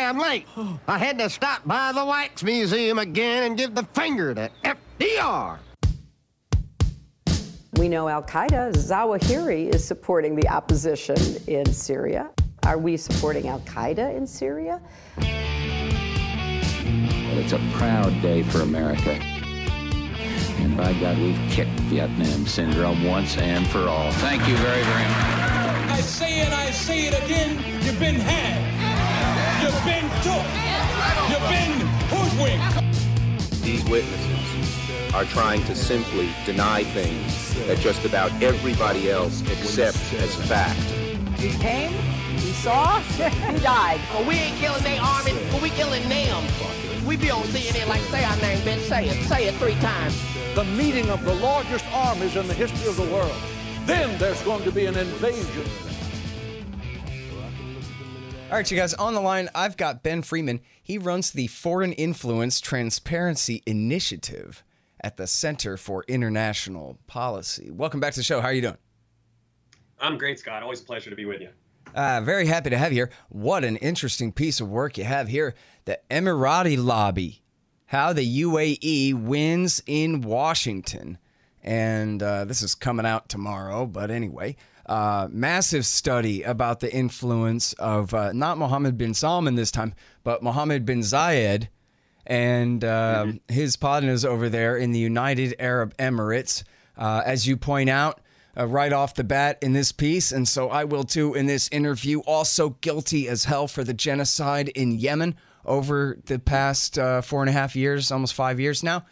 sorry I'm late. I had to stop by the Wax Museum again and give the finger to FDR. We know Al-Qaeda, Zawahiri, is supporting the opposition in Syria. Are we supporting Al-Qaeda in Syria? Well, it's a proud day for America. And by God, we've kicked Vietnam syndrome once and for all. Thank you very, very much. I say it again, you've been had. You've been took. You've been hoodwinked. These witnesses are trying to simply deny things that just about everybody else accepts as fact. We came, we saw, we died. Well, we ain't killing their army, but we killing them. We be on CNN like, say our name, bitch, say it 3 times. The meeting of the largest armies in the history of the world. Then there's going to be an invasion. All right, you guys, on the line, I've got Ben Freeman. He runs the Foreign Influence Transparency Initiative at the Center for International Policy. Welcome back to the show. How are you doing? I'm great, Scott. Always a pleasure to be with you. Very happy to have you here. What an interesting piece of work you have here. The Emirati lobby, how the UAE wins in Washington. And this is coming out tomorrow, but anyway. Massive study about the influence of not Mohammed bin Salman this time, but Mohammed bin Zayed and his partners over there in the United Arab Emirates. As you point out, right off the bat in this piece, and so I will too in this interview, also guilty as hell for the genocide in Yemen over the past 4.5 years, almost 5 years now.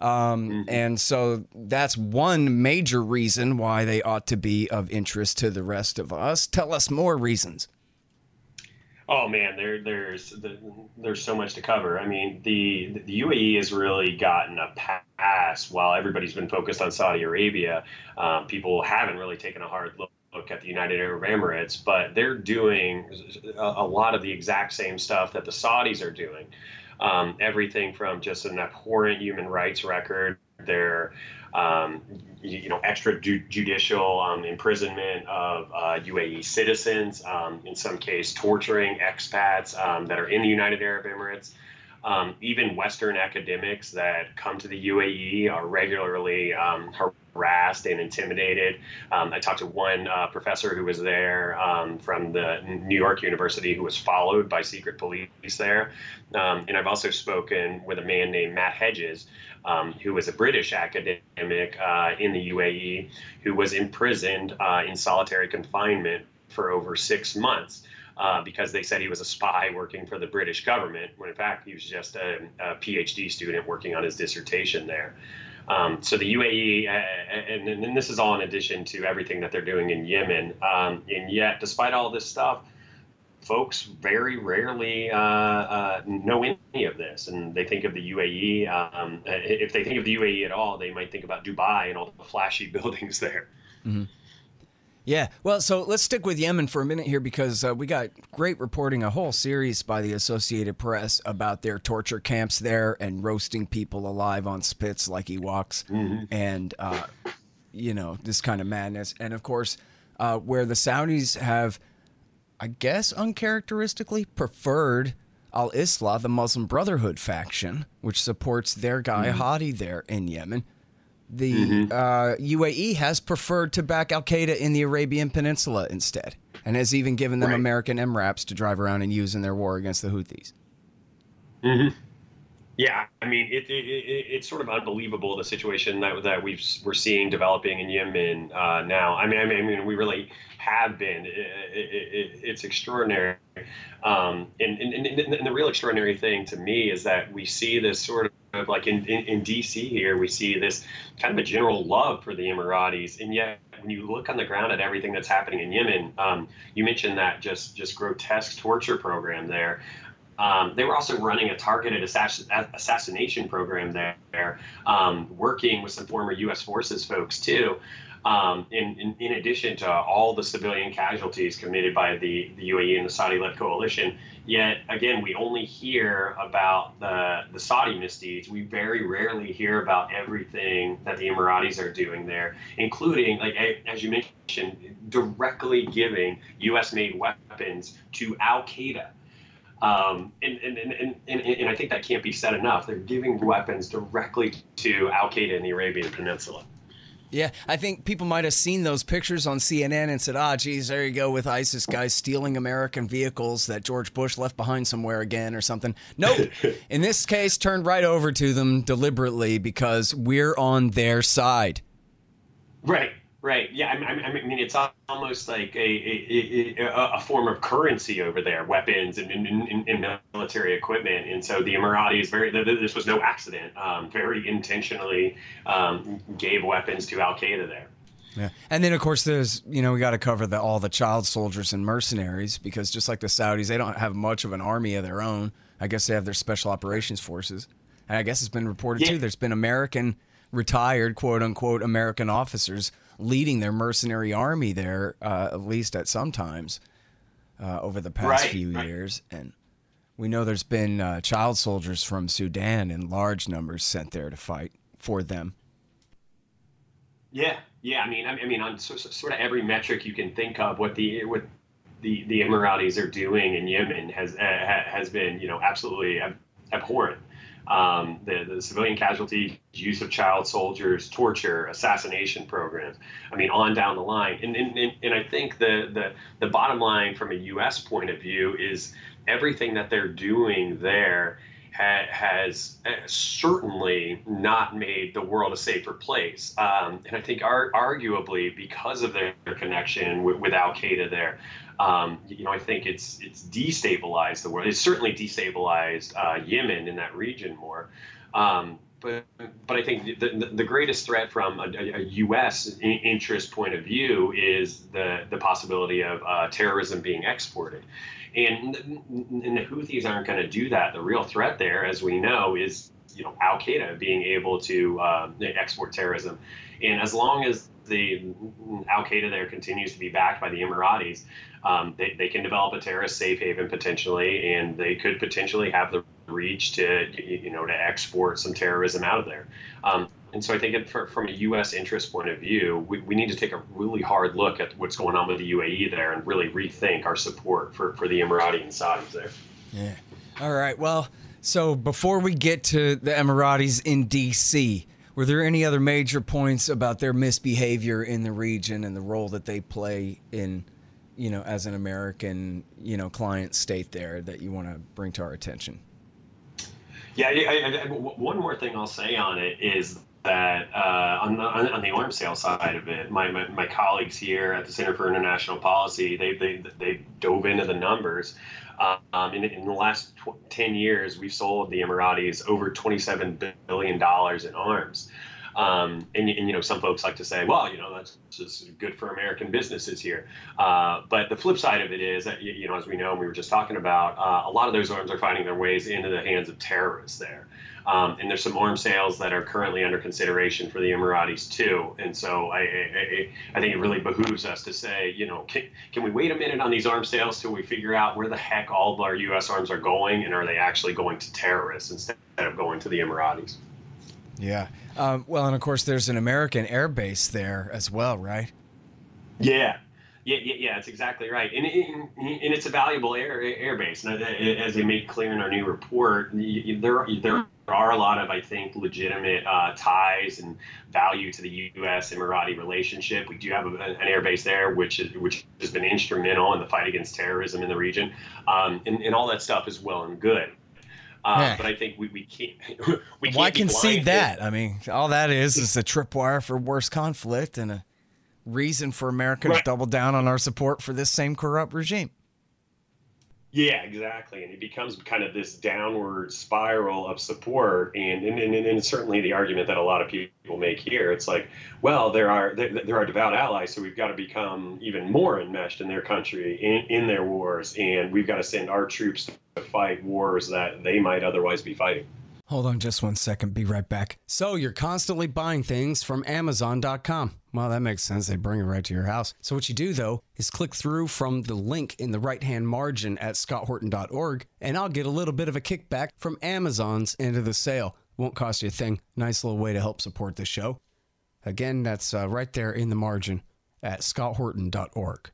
And so that's one major reason why they ought to be of interest to the rest of us. Tell us more reasons. Oh man, there's so much to cover. I mean, the UAE has really gotten a pass while everybody's been focused on Saudi Arabia. People haven't really taken a hard look at the United Arab Emirates, but they're doing a lot of the exact same stuff that the Saudis are doing. Everything from just an abhorrent human rights record, their extrajudicial imprisonment of UAE citizens, in some case torturing expats that are in the United Arab Emirates. Even Western academics that come to the UAE are regularly harassed and intimidated. I talked to one professor who was there from the New York University who was followed by secret police there. And I've also spoken with a man named Matt Hedges, who was a British academic in the UAE, who was imprisoned in solitary confinement for over 6 months. Because they said he was a spy working for the British government, when in fact he was just a PhD student working on his dissertation there. So the UAE, and this is all in addition to everything that they're doing in Yemen, and yet despite all this stuff, folks very rarely know any of this, and they think of the UAE. If they think of the UAE at all, they might think about Dubai and all the flashy buildings there. Mm-hmm. Yeah, well, so let's stick with Yemen for a minute here because we got great reporting, a whole series by the Associated Press about their torture camps there and roasting people alive on spits like Ewoks and, this kind of madness. And, of course, where the Saudis have, I guess, uncharacteristically preferred al-Islah, the Muslim Brotherhood faction, which supports their guy Hadi there in Yemen. The UAE has preferred to back al-Qaeda in the Arabian Peninsula instead, and has even given them American MRAPs to drive around and use in their war against the Houthis. Yeah, I mean, it's sort of unbelievable, the situation that we're seeing developing in Yemen now. I mean, we really have been. It's extraordinary. And the real extraordinary thing to me is that we see this sort of like in D.C. here, we see this kind of a general love for the Emiratis. And yet, when you look on the ground at everything that's happening in Yemen, you mentioned that just grotesque torture program there. They were also running a targeted assassination program there, working with some former U.S. forces folks, too, in addition to all the civilian casualties committed by the UAE and the Saudi-led coalition. Yet, again, we only hear about the Saudi misdeeds. We very rarely hear about everything that the Emiratis are doing there, including, like as you mentioned, directly giving U.S.-made weapons to al-Qaeda. And I think that can't be said enough. They're giving weapons directly to Al-Qaeda in the Arabian Peninsula. Yeah, I think people might have seen those pictures on CNN and said, geez, there you go with ISIS guys stealing American vehicles that George Bush left behind somewhere again or something. Nope. In this case, turned right over to them deliberately because we're on their side. Right. Right. Yeah. I mean, it's almost like a form of currency over there, weapons and military equipment. And so the Emiratis, this was no accident, very intentionally gave weapons to Al-Qaeda there. Yeah. And then, of course, there's, we got to cover all the child soldiers and mercenaries, because just like the Saudis, they don't have much of an army of their own. I guess they have their special operations forces. And I guess it's been reported, too, there's been retired, quote unquote, American officers leading their mercenary army there, at least at some times, over the past few years. And we know there's been child soldiers from Sudan in large numbers sent there to fight for them. Yeah. I mean, on sort of every metric you can think of, what the Emiratis are doing in Yemen has been, absolutely abhorrent. The civilian casualty, use of child soldiers, torture, assassination programs. I mean, on down the line. And I think the bottom line from a U.S. point of view is everything that they're doing there has certainly not made the world a safer place. And I think arguably because of their connection with Al-Qaeda there, I think it's destabilized the world. It's certainly destabilized Yemen in that region more. But I think the greatest threat from a U.S. interest point of view is the possibility of terrorism being exported. And the Houthis aren't going to do that. The real threat there, as we know, is Al-Qaeda being able to export terrorism. And as long as the Al-Qaeda there continues to be backed by the Emiratis, they can develop a terrorist safe haven potentially, and they could potentially have the reach to export some terrorism out of there. And so I think from a U.S. interest point of view, we need to take a really hard look at what's going on with the UAE there and really rethink our support for the Emirati and Saudis there. Yeah. All right. Well, so before we get to the Emiratis in D.C., were there any other major points about their misbehavior in the region and the role that they play in, as an American, client state there that you want to bring to our attention? Yeah, one more thing I'll say on it is that on the arms sale side of it, my colleagues here at the Center for International Policy, they dove into the numbers. In the last 10 years, we've sold the Emiratis over $27 billion in arms. And some folks like to say, well, that's just good for American businesses here. But the flip side of it is that, as we know, and we were just talking about, a lot of those arms are finding their ways into the hands of terrorists there. And there's some arms sales that are currently under consideration for the Emiratis too. And so I think it really behooves us to say, can we wait a minute on these arms sales till we figure out where the heck all of our U.S. arms are going, and are they actually going to terrorists instead of going to the Emiratis? Yeah. Well, and of course, there's an American air base there as well, right? Yeah. Yeah, that's exactly right. And it's a valuable air base. And as they make clear in our new report, there are a lot of, I think, legitimate ties and value to the U.S. Emirati relationship. We do have an air base there, which has been instrumental in the fight against terrorism in the region. And all that stuff is well and good. But I think we can't. Why concede that? I mean, all that is a tripwire for worse conflict and a reason for America to double down on our support for this same corrupt regime. Yeah, exactly. And it becomes kind of this downward spiral of support. And certainly the argument that a lot of people make here, it's like, well, there are devout allies, so we've got to become even more enmeshed in their country, in their wars, and we've got to send our troops to fight wars that they might otherwise be fighting. Hold on just 1 second. Be right back. So you're constantly buying things from Amazon.com. Well, that makes sense. They bring it right to your house. So what you do, though, is click through from the link in the right-hand margin at scotthorton.org, and I'll get a little bit of a kickback from Amazon's end of the sale. Won't cost you a thing. Nice little way to help support the show. Again, that's right there in the margin at scotthorton.org.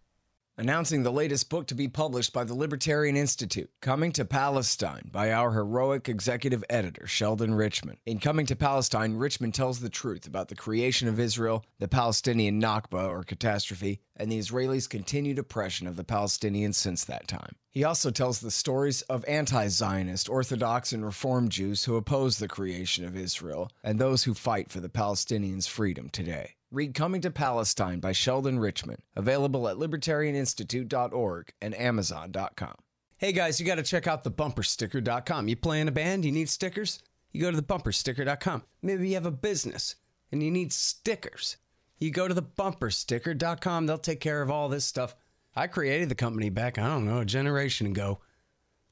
announcing the latest book to be published by the Libertarian Institute, Coming to Palestine, by our heroic executive editor, Sheldon Richman. In Coming to Palestine, Richman tells the truth about the creation of Israel, the Palestinian Nakba, or catastrophe, and the Israelis' continued oppression of the Palestinians since that time. He also tells the stories of anti-Zionist, Orthodox, and Reform Jews who oppose the creation of Israel, and those who fight for the Palestinians' freedom today. Read Coming to Palestine by Sheldon Richman, available at libertarianinstitute.org and amazon.com. Hey guys, you got to check out thebumpersticker.com. You play in a band, you need stickers? You go to thebumpersticker.com. Maybe you have a business and you need stickers. You go to thebumpersticker.com. They'll take care of all this stuff. I created the company back, I don't know, a generation ago.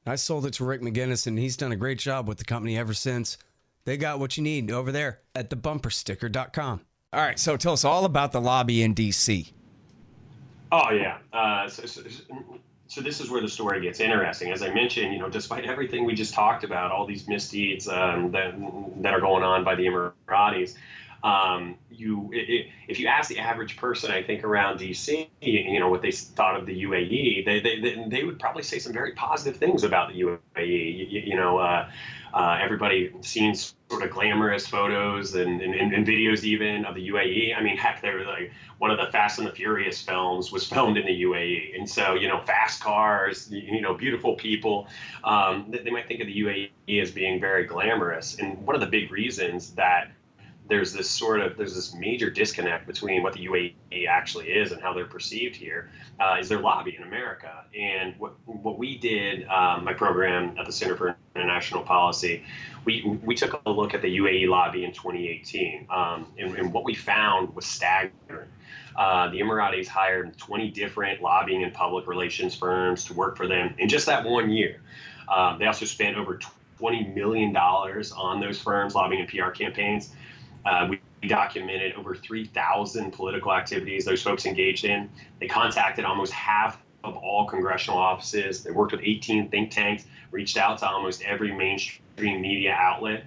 I sold it to Rick McGinnis, and he's done a great job with the company ever since. They got what you need over there at thebumpersticker.com. All right, so tell us all about the lobby in D.C. Oh, yeah. So this is where the story gets interesting. As I mentioned, despite everything we just talked about, all these misdeeds that are going on by the Emiratis, if you ask the average person, I think around D.C., what they thought of the UAE, they would probably say some very positive things about the UAE. Everybody sees sort of glamorous photos and videos even of the UAE. I mean, heck, they were like one of the Fast and the Furious films was filmed in the UAE. And so, fast cars, beautiful people, they might think of the UAE as being very glamorous. And one of the big reasons that there's this major disconnect between what the UAE actually is and how they're perceived here is their lobby in America. And what we did, my program at the Center for International Policy, we took a look at the UAE lobby in 2018, and what we found was staggering. The Emiratis hired 20 different lobbying and public relations firms to work for them in just that 1 year. They also spent over $20 million on those firms' lobbying and PR campaigns. We documented over 3,000 political activities those folks engaged in. They contacted almost half of all congressional offices. They worked with 18 think tanks, reached out to almost every mainstream media outlet.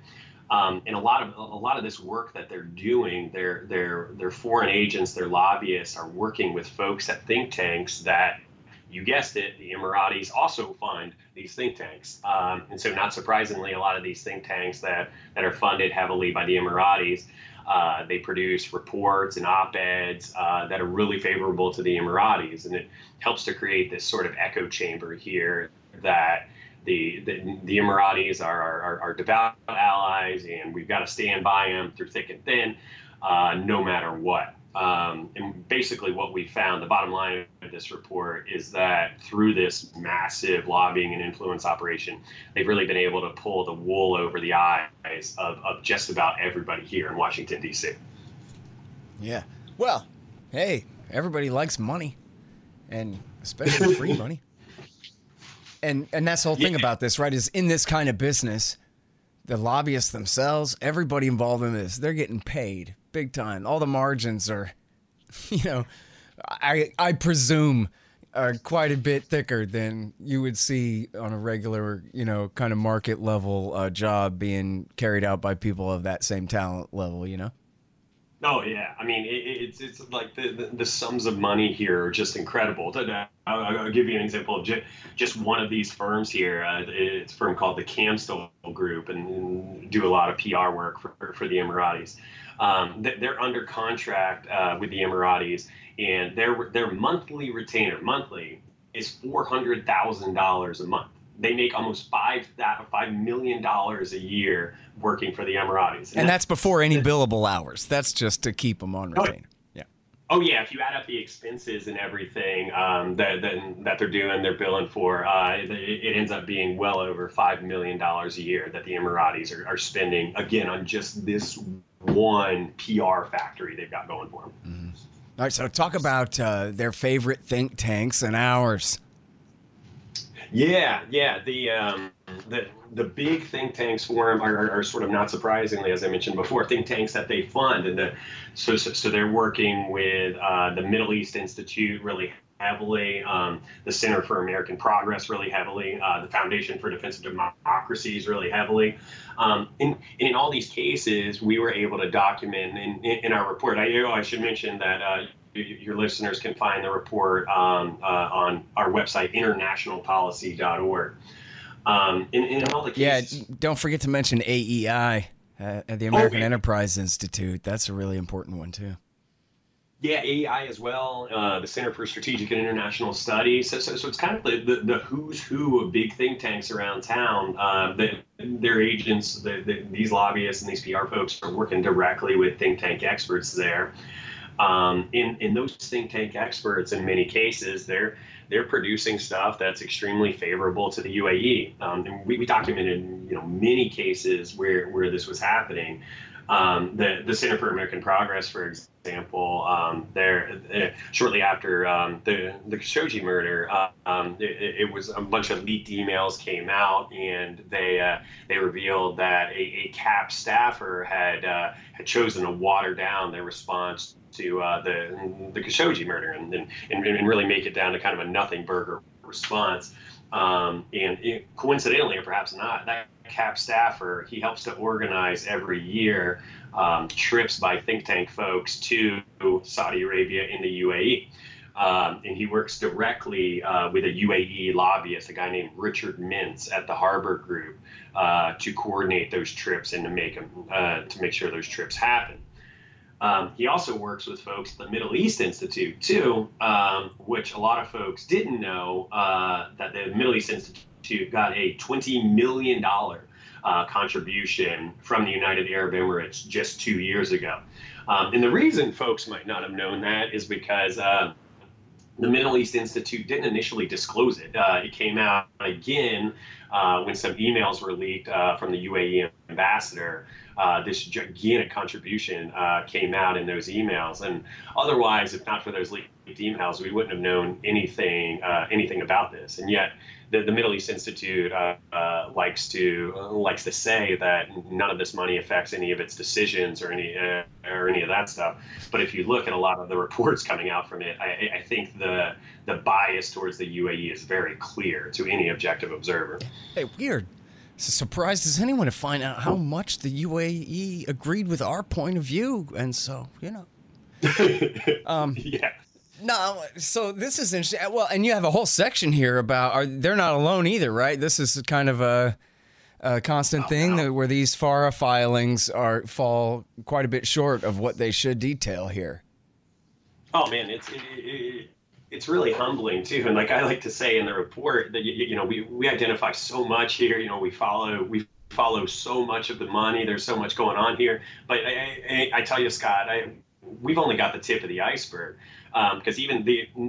And a lot of this work that they're doing, their foreign agents, their lobbyists are working with folks at think tanks that, you guessed it, the Emiratis also fund these think tanks. And so not surprisingly, a lot of these think tanks that are funded heavily by the Emiratis, they produce reports and op-eds that are really favorable to the Emiratis. And it helps to create this sort of echo chamber here that the Emiratis are our devout allies, and we've got to stand by them through thick and thin, no matter what. And basically what we found, the bottom line of this report, is that through this massive lobbying and influence operation, they've really been able to pull the wool over the eyes of just about everybody here in Washington, D.C. Yeah. Well, hey, everybody likes money, and especially free money. And that's the whole thing about this, right, is in this kind of business, the lobbyists themselves, everybody involved in this, they're getting paid big time. All the margins are, I presume, are quite a bit thicker than you would see on a regular, kind of market level job being carried out by people of that same talent level, Oh, yeah. I mean, it's like the sums of money here are just incredible. I'll give you an example of just one of these firms here. It's a firm called the Camstel Group, and do a lot of PR work for the Emiratis. They're under contract with the Emiratis, and their monthly retainer, is $400,000 a month. They make almost $5 million a year working for the Emiratis. And that's before any billable hours. That's just to keep them on retainer. Yeah. Oh, yeah. If you add up the expenses and everything that they're doing, they're billing for, it ends up being well over $5 million a year that the Emiratis are spending, again, on just this one PR factory they've got going for them. Mm-hmm. All right. So talk about their favorite think tanks and ours. Yeah. The big think tanks for them are sort of, not surprisingly, as I mentioned before, think tanks that they fund, and so they're working with the Middle East Institute really heavily, the Center for American Progress really heavily, the Foundation for Defense of Democracies really heavily. In all these cases, we were able to document in our report. I should mention that your listeners can find the report on our website, internationalpolicy.org. In all the cases, don't forget to mention AEI, the American Enterprise Institute. That's a really important one, too. Yeah, AEI as well, the Center for Strategic and International Studies. So it's kind of the who's who of big think tanks around town. Their agents, these lobbyists and these PR folks are working directly with think tank experts there. And those think tank experts, in many cases, they're producing stuff that's extremely favorable to the UAE. And we documented, many cases where this was happening. The Center for American Progress, for example, shortly after the Khashoggi murder, it was a bunch of leaked emails came out, and they revealed that a CAP staffer had chosen to water down their response to the Khashoggi murder and really make it down to kind of a nothing burger response. And coincidentally, or perhaps not, that CAP staffer, he helps to organize every year trips by think tank folks to Saudi Arabia and the UAE. And he works directly with a UAE lobbyist, a guy named Richard Mintz at the Harbor Group, to coordinate those trips and to make sure those trips happen. He also works with folks at the Middle East Institute, too, which a lot of folks didn't know, that the Middle East Institute got a $20 million contribution from the United Arab Emirates just 2 years ago. And the reason folks might not have known that is because the Middle East Institute didn't initially disclose it. It came out again when some emails were leaked from the UAE ambassador. This gigantic contribution came out in those emails, and otherwise, if not for those leaked emails, we wouldn't have known anything about this. And yet, the Middle East Institute likes to say that none of this money affects any of its decisions or any of that stuff. But if you look at a lot of the reports coming out from it, I think the bias towards the UAE is very clear to any objective observer. Hey, weird. Surprised as anyone to find out how much the UAE agreed with our point of view, and so yeah. No, so this is interesting. Well, and you have a whole section here about they're not alone either, right? This is kind of a constant thing where these FARA filings fall quite a bit short of what they should detail here. Oh man, it's really humbling too, and like I like to say in the report that we identify so much here. We follow so much of the money. There's so much going on here, but I tell you, Scott, we've only got the tip of the iceberg, because even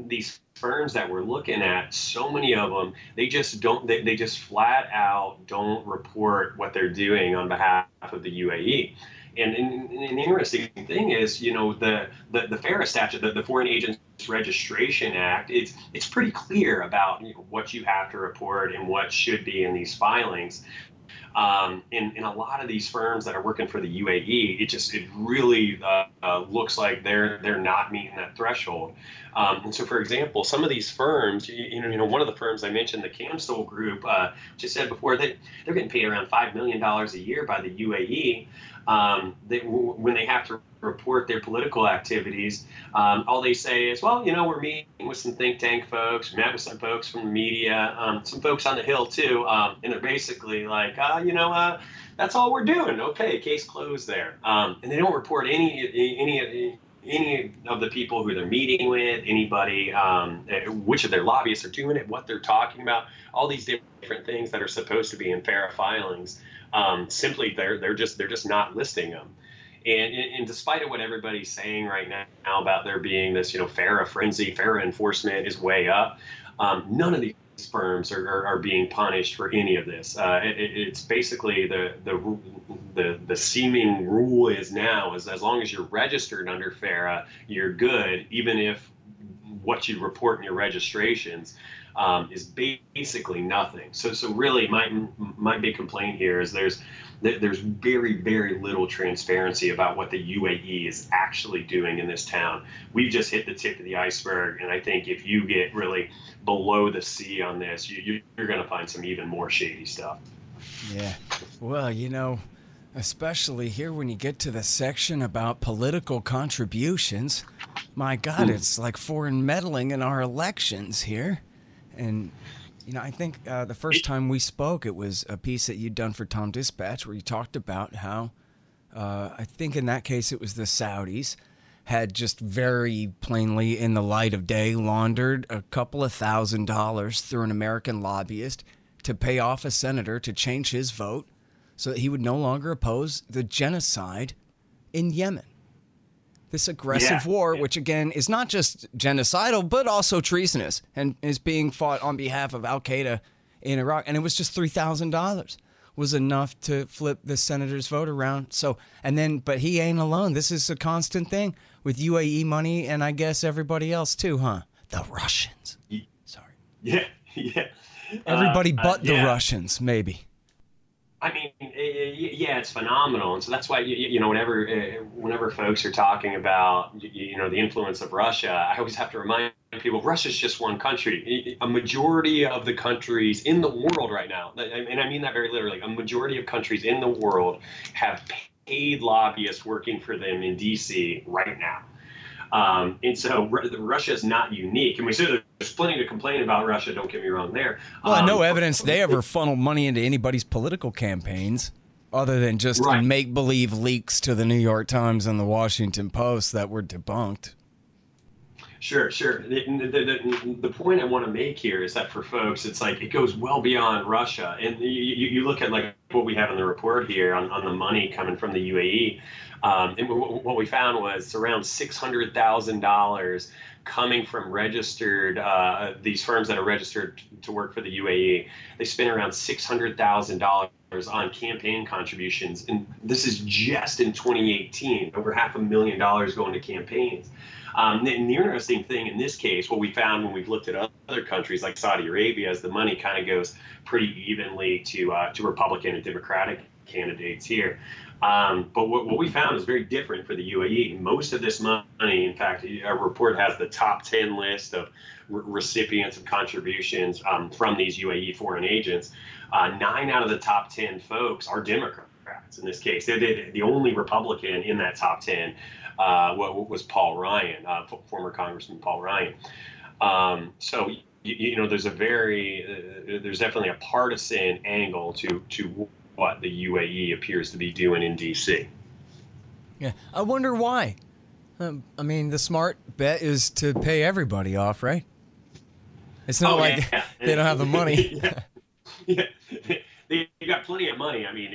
these firms that we're looking at, so many of them, they just flat out don't report what they're doing on behalf of the UAE. And the interesting thing is, the FARA statute, the Foreign Agents Registration Act, it's pretty clear about what you have to report and what should be in these filings. In a lot of these firms that are working for the UAE, it really looks like they're not meeting that threshold. And so, for example, some of these firms, one of the firms I mentioned, the Camstol Group, which I said before, they're getting paid around $5 million a year by the UAE. When they have to report their political activities, all they say is, well, we're meeting with some think tank folks, met with some folks from the media, some folks on the Hill too, and they're basically like, that's all we're doing. Okay, case closed there. And they don't report any of the people who they're meeting with, anybody, which of their lobbyists are doing it, what they're talking about, all these different things that are supposed to be in FARA filings. Simply, they're just not listing them. And despite of what everybody's saying right now about there being this, FARA frenzy, FARA enforcement is way up, none of these firms are being punished for any of this. It's basically the seeming rule is now is as long as you're registered under FARA, you're good, even if what you report in your registrations is basically nothing. So really, my big complaint here is there's very, very little transparency about what the UAE is actually doing in this town. We've just hit the tip of the iceberg, and I think if you get really below the sea on this, you're going to find some even more shady stuff. Yeah. Well, especially here when you get to the section about political contributions, my God, it's like foreign meddling in our elections here. And, you know, I think the first time we spoke, it was a piece that you'd done for Tom Dispatch where you talked about how, I think in that case it was the Saudis, had just very plainly in the light of day laundered a couple of $1,000s through an American lobbyist to pay off a senator to change his vote so that he would no longer oppose the genocide in Yemen. This aggressive war, which again is not just genocidal, but also treasonous and is being fought on behalf of Al-Qaeda in Iraq. And it was just $3,000 was enough to flip the senator's vote around. So, and then, but he ain't alone. This is a constant thing with UAE money and I guess everybody else too, huh? The Russians. Sorry. Yeah. Everybody but the Russians, maybe. I mean, yeah, it's phenomenal, and so that's why you know whenever folks are talking about the influence of Russia, I always have to remind people Russia's just one country. A majority of the countries in the world right now, and I mean that very literally, a majority of countries in the world have paid lobbyists working for them in D.C. right now. And so Russia is not unique. And we say there's plenty to complain about Russia, don't get me wrong there. Well, no evidence they ever funneled money into anybody's political campaigns other than just make-believe leaks to the New York Times and the Washington Post that were debunked. Sure. The point I want to make here is that for folks, it's like it goes well beyond Russia. And you look at like what we have in the report here on the money coming from the UAE. And what we found was around $600,000 coming from registered, these firms that are registered to work for the UAE. They spent around $600,000 on campaign contributions. And this is just in 2018, over $500,000 going to campaigns. And the interesting thing in this case, what we found when we've looked at other countries like Saudi Arabia, is the money kind of goes pretty evenly to Republican and Democratic candidates here. But what we found is very different for the UAE. Most of this money, in fact, our report has the top 10 list of recipients of contributions from these UAE foreign agents. 9 out of the top 10 folks are Democrats in this case. The only Republican in that top 10 was Paul Ryan, former Congressman Paul Ryan. So there's there's definitely a partisan angle to what the UAE appears to be doing in D.C. Yeah, I wonder why. I mean, the smart bet is to pay everybody off, right? It's not they don't have the money. They got plenty of money. I mean,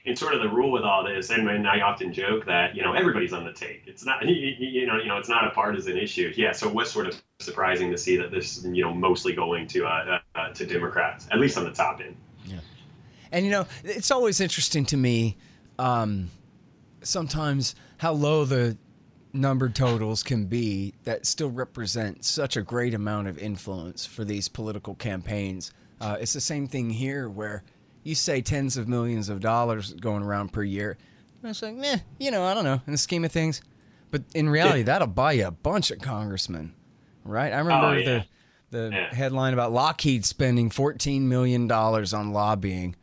in sort of the rule with all this, and I often joke that everybody's on the take. It's not it's not a partisan issue. Yeah. So it was sort of surprising to see that this mostly going to Democrats, at least on the top end. Yeah. And it's always interesting to me sometimes how low the number totals can be that still represent such a great amount of influence for these political campaigns. It's the same thing here where you say tens of millions of dollars going around per year. And it's like, I don't know, in the scheme of things. But in reality, that'll buy you a bunch of congressmen, right? I remember the headline about Lockheed spending $14 million on lobbying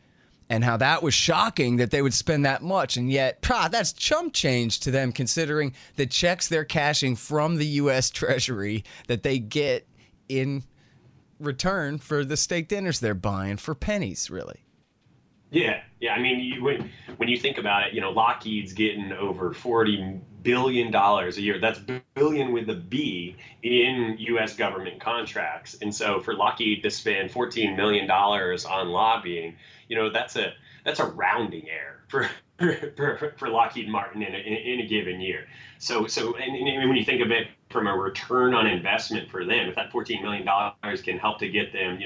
and how that was shocking that they would spend that much. And yet, that's chump change to them considering the checks they're cashing from the U.S. Treasury that they get in return for the steak dinners they're buying for pennies, really. Yeah. I mean, when you think about it, Lockheed's getting over $40 billion a year. That's billion with a B in U.S. government contracts. And so for Lockheed to spend $14 million on lobbying, that's a rounding error for Lockheed Martin in a given year. So and when you think of it from a return on investment for them, if that $14 million can help to get them,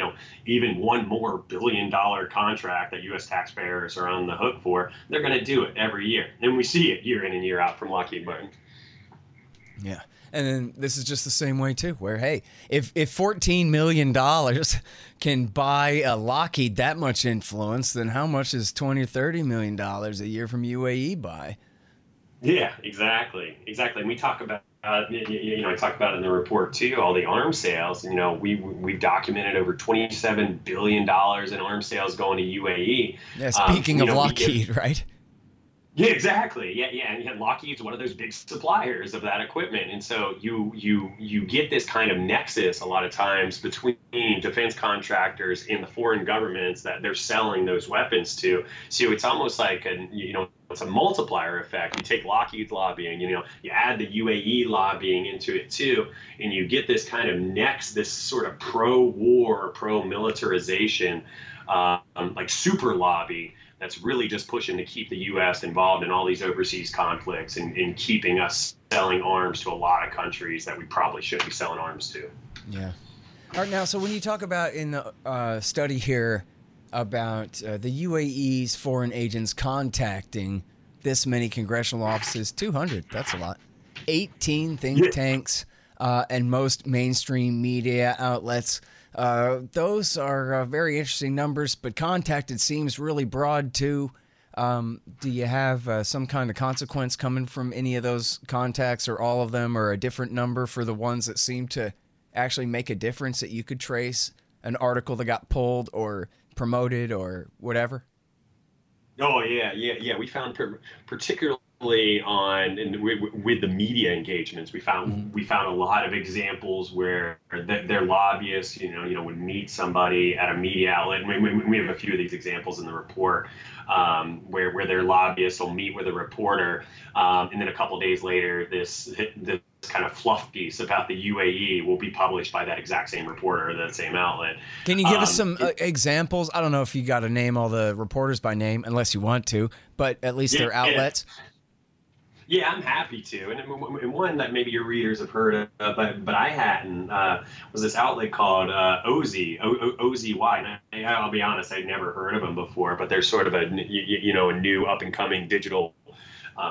even one more billion-dollar contract that U.S. taxpayers are on the hook for, they're going to do it every year. And we see it year in and year out from Lockheed Martin. Yeah. And then this is just the same way, too, where, hey, if $14 million can buy a Lockheed that much influence, then how much is $20 or $30 million a year from UAE buy? Yeah, exactly. And we talk about, I talk about it in the report, too, all the arms sales. We've documented over $27 billion in arms sales going to UAE. Yeah, speaking of Lockheed, right? Yeah, exactly. And Lockheed's one of those big suppliers of that equipment, and so you get this kind of nexus a lot of times between defense contractors and the foreign governments that they're selling those weapons to. So it's almost like it's a multiplier effect. You take Lockheed's lobbying, you add the UAE lobbying into it too, and you get this kind of this sort of pro-war, pro-militarization, like super lobby that's really just pushing to keep the U.S. involved in all these overseas conflicts and keeping us selling arms to a lot of countries that we probably shouldn't be selling arms to. Yeah. All right, now, so when you talk about in the study here about the UAE's foreign agents contacting this many congressional offices, 200, that's a lot, 18 think tanks, and most mainstream media outlets, those are very interesting numbers, but contacted seems really broad too. Do you have some kind of consequence coming from any of those contacts, or all of them, or a different number for the ones that seem to actually make a difference that you could trace an article that got pulled or promoted or whatever? Oh, yeah. We found particularly with the media engagements, we found a lot of examples where their lobbyists, would meet somebody at a media outlet. And we have a few of these examples in the report, where their lobbyists will meet with a reporter, and then a couple days later, this kind of fluff piece about the UAE will be published by that exact same reporter or that same outlet. Can you give us some examples? I don't know if you got to name all the reporters by name, unless you want to, but at least their outlets. Yeah, I'm happy to. And one that maybe your readers have heard of, but I hadn't, was this outlet called OZY, O-Z-Y. And I'll be honest, I'd never heard of them before, but they're sort of a new up-and-coming digital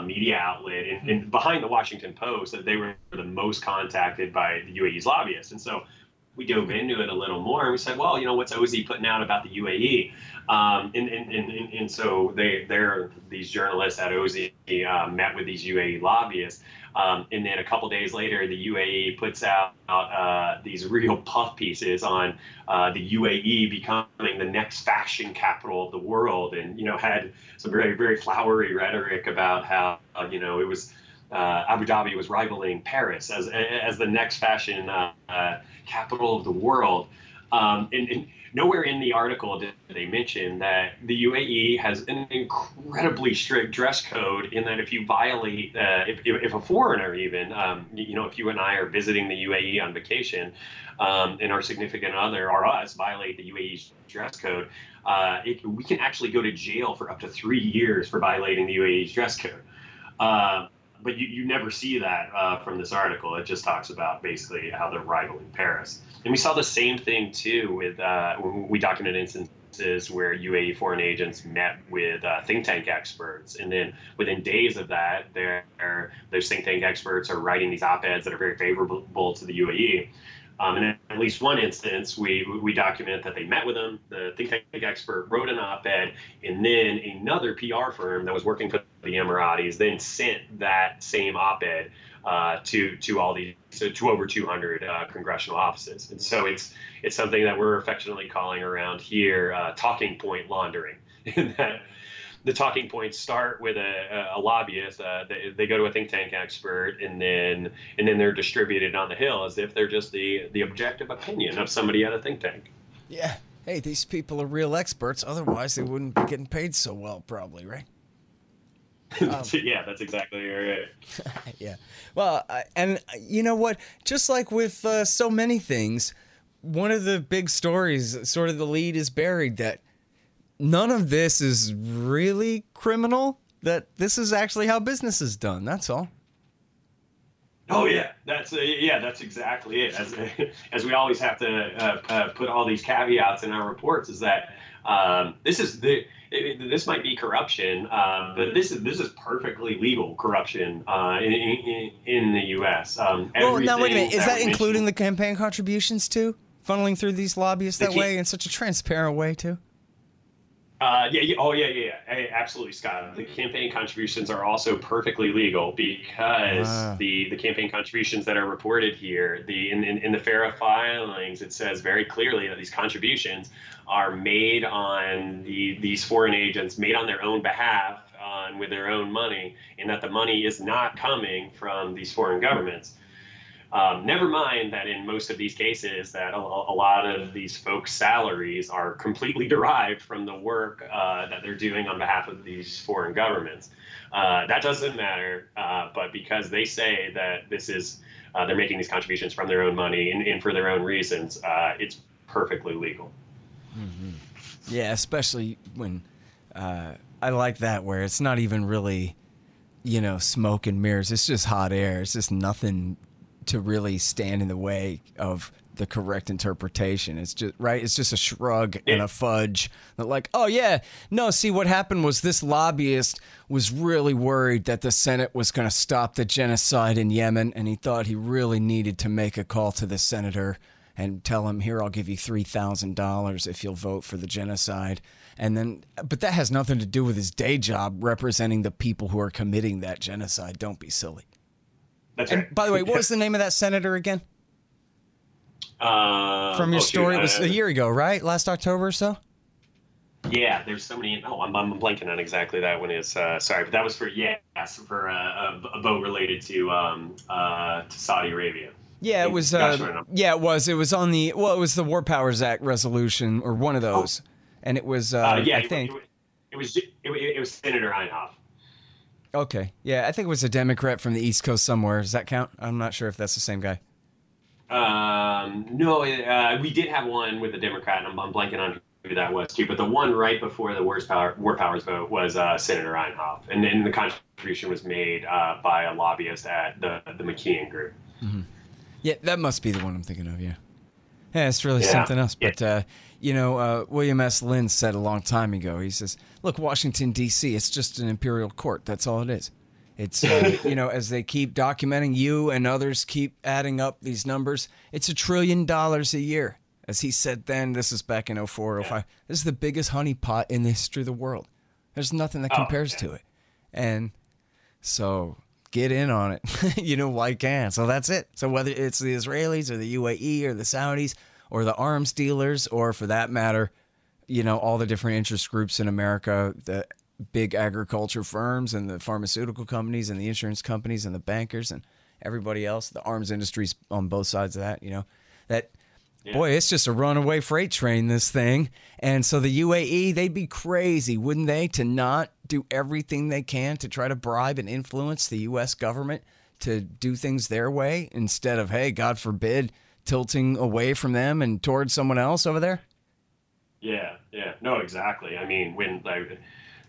media outlet. And behind the Washington Post, that they were the most contacted by the UAE's lobbyists. And so we dove into it a little more, and we said, well, what's OZY putting out about the UAE? And so these journalists at OZY met with these UAE lobbyists, and then a couple days later, the UAE puts out these real puff pieces on the UAE becoming the next fashion capital of the world, and had some very, very flowery rhetoric about how it was Abu Dhabi was rivaling Paris as the next fashion capital of the world. And nowhere in the article did they mention that the UAE has an incredibly strict dress code, in that if you violate, if a foreigner even, if you and I are visiting the UAE on vacation, and our significant other or us violate the UAE's dress code, we can actually go to jail for up to 3 years for violating the UAE's dress code. But you never see that from this article. It just talks about basically how they're rivaling Paris. And we saw the same thing, too, with we documented instances where UAE foreign agents met with think tank experts. And then within days of that, those think tank experts are writing these op-eds that are very favorable to the UAE. And in at least one instance, we document that they met with them. The think tank expert wrote an op-ed, and then another PR firm that was working for the Emiratis then sent that same op-ed to all these, to over 200 congressional offices. And so it's something that we're affectionately calling around here talking point laundering. In that the talking points start with a lobbyist. They go to a think tank expert, and then they're distributed on the Hill as if they're just the objective opinion of somebody at a think tank. Yeah. Hey, these people are real experts. Otherwise, they wouldn't be getting paid so well, probably, right? Yeah, that's exactly right. Yeah. Well, and you know what? Just like with so many things, one of the big stories, sort of the lead is buried, that none of this is really criminal, that this is actually how business is done. That's all. Oh, yeah, that's exactly it. As we always have to put all these caveats in our reports, is that this might be corruption, but this is perfectly legal corruption in the U.S. Well, now wait a minute. Is that including the campaign contributions too, funneling through these lobbyists that way in such a transparent way too? Yeah. Absolutely, Scott. The campaign contributions are also perfectly legal because the campaign contributions that are reported here, in the FARA filings, it says very clearly that these contributions are made on these foreign agents, made on their own behalf, on with their own money, and that the money is not coming from these foreign governments. Never mind that in most of these cases that a lot of these folks' salaries are completely derived from the work that they're doing on behalf of these foreign governments. That doesn't matter, but because they say that this is they're making these contributions from their own money and for their own reasons, it's perfectly legal. Mm-hmm. Yeah, especially when I like that where it's not even really, smoke and mirrors. It's just hot air. It's just nothing to really stand in the way of the correct interpretation. It's just right. It's just a shrug and a fudge. That like, oh yeah, no. See, what happened was this lobbyist was really worried that the Senate was going to stop the genocide in Yemen, and he thought he really needed to make a call to the senator and tell him, here, I'll give you $3,000 if you'll vote for the genocide. And then, but that has nothing to do with his day job representing the people who are committing that genocide. Don't be silly. That's and right. By the way, what was the name of that senator again? From your story, it was a year ago, right? Last October or so? Yeah, there's so many. Oh, I'm blanking on exactly that one is. Sorry, but that was for for a vote related to Saudi Arabia. Yeah, it was. It was. It was on the. Well, it was the War Powers Act resolution or one of those, and it was. I think it was Senator Einhoff. Okay. Yeah, I think it was a Democrat from the East Coast somewhere. Does that count? I'm not sure if that's the same guy. No, we did have one with a Democrat, and I'm blanking on who that was too. But the one right before the War Powers vote was Senator Einhoff, and then the contribution was made by a lobbyist at the McKeon Group. Mm-hmm. Yeah, that must be the one I'm thinking of. Yeah, it's really something else. But William S. Lynn said a long time ago. He says, "Look, Washington D.C. It's just an imperial court. That's all it is." It's, as they keep documenting, you and others keep adding up these numbers, it's $1 trillion a year. As he said then, this is back in 04, 05. This is the biggest honeypot in the history of the world. There's nothing that compares to it. And so get in on it, while you can. So that's it. So whether it's the Israelis or the UAE or the Saudis or the arms dealers or, for that matter, all the different interest groups in America, the big agriculture firms and the pharmaceutical companies and the insurance companies and the bankers and everybody else, the arms industries on both sides of that, boy, it's just a runaway freight train, this thing. And so the UAE, they'd be crazy, wouldn't they, to not do everything they can to try to bribe and influence the U.S. government to do things their way instead of, hey, God forbid, tilting away from them and towards someone else over there? Yeah. No, exactly. I mean, when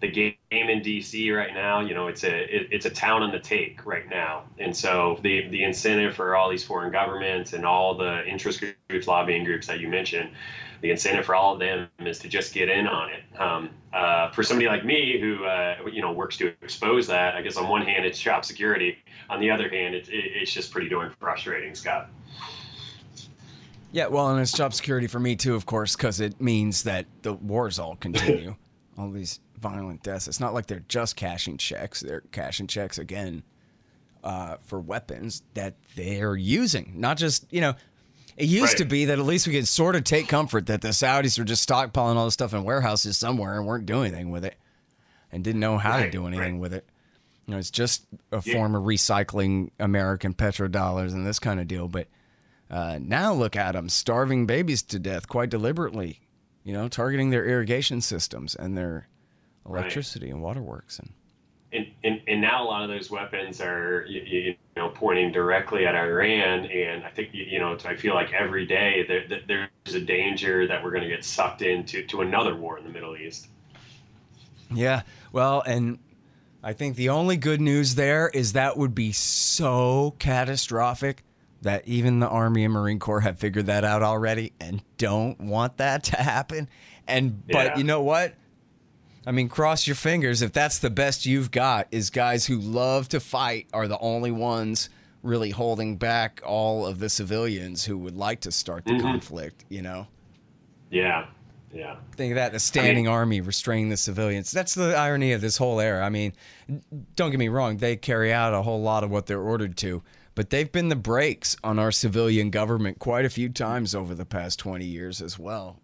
the game in D.C. right now, it's a town on the take right now. And so the incentive for all these foreign governments and all the interest groups, lobbying groups that you mentioned, the incentive for all of them is to just get in on it. For somebody like me who, works to expose that, I guess on one hand, it's job security. On the other hand, it's just pretty darn frustrating, Scott. Yeah, well, and it's job security for me too, of course, because it means that the wars all continue. All these violent deaths. It's not like they're just cashing checks. They're cashing checks again for weapons that they're using. Not just, it used to be that at least we could sort of take comfort that the Saudis were just stockpiling all this stuff in warehouses somewhere and weren't doing anything with it and didn't know how to do anything with it. It's just a form of recycling American petrodollars and this kind of deal. But now look at them starving babies to death quite deliberately, targeting their irrigation systems and their electricity and waterworks. And now a lot of those weapons are, pointing directly at Iran. And I think, I feel like every day there's a danger that we're going to get sucked into another war in the Middle East. Yeah. Well, and I think the only good news there is that would be so catastrophic that even the Army and Marine Corps have figured that out already and don't want that to happen. But you know what? I mean, cross your fingers. If that's the best you've got, is guys who love to fight are the only ones really holding back all of the civilians who would like to start the conflict, Yeah. Think of that, the standing army restraining the civilians. That's the irony of this whole era. I mean, don't get me wrong. They carry out a whole lot of what they're ordered to, but they've been the brakes on our civilian government quite a few times over the past 20 years as well,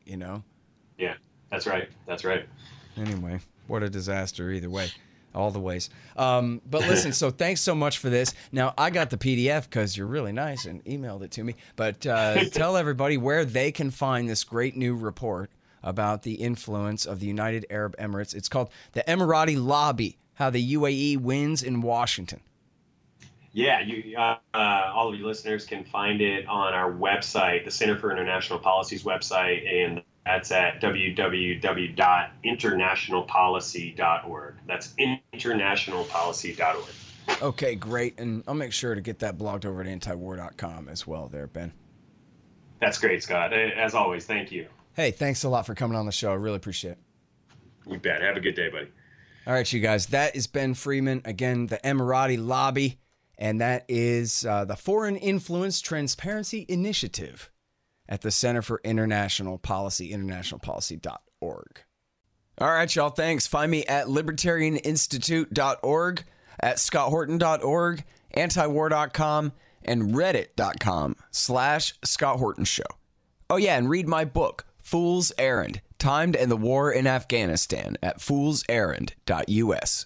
Yeah, that's right. Anyway, what a disaster either way. All the ways. But listen, so thanks so much for this. Now, I got the PDF because you're really nice and emailed it to me. But tell everybody where they can find this great new report about the influence of the United Arab Emirates. It's called The Emirati Lobby, How the UAE Wins in Washington. Yeah, all of you listeners can find it on our website, the Center for International Policy's website, and that's at www.internationalpolicy.org. That's internationalpolicy.org. Okay, great. And I'll make sure to get that blogged over at antiwar.com as well there, Ben. That's great, Scott. As always, thank you. Hey, thanks a lot for coming on the show. I really appreciate it. You bet. Have a good day, buddy. All right, you guys. That is Ben Freeman. Again, the Emirati Lobby. And that is the Foreign Influence Transparency Initiative at the Center for International Policy, internationalpolicy.org. All right, y'all. Thanks. Find me at libertarianinstitute.org, at scotthorton.org, antiwar.com, and reddit.com/Scott Horton Show. Oh, yeah, and read my book, Fool's Errand, Time to End the War in Afghanistan, at foolserrand.us.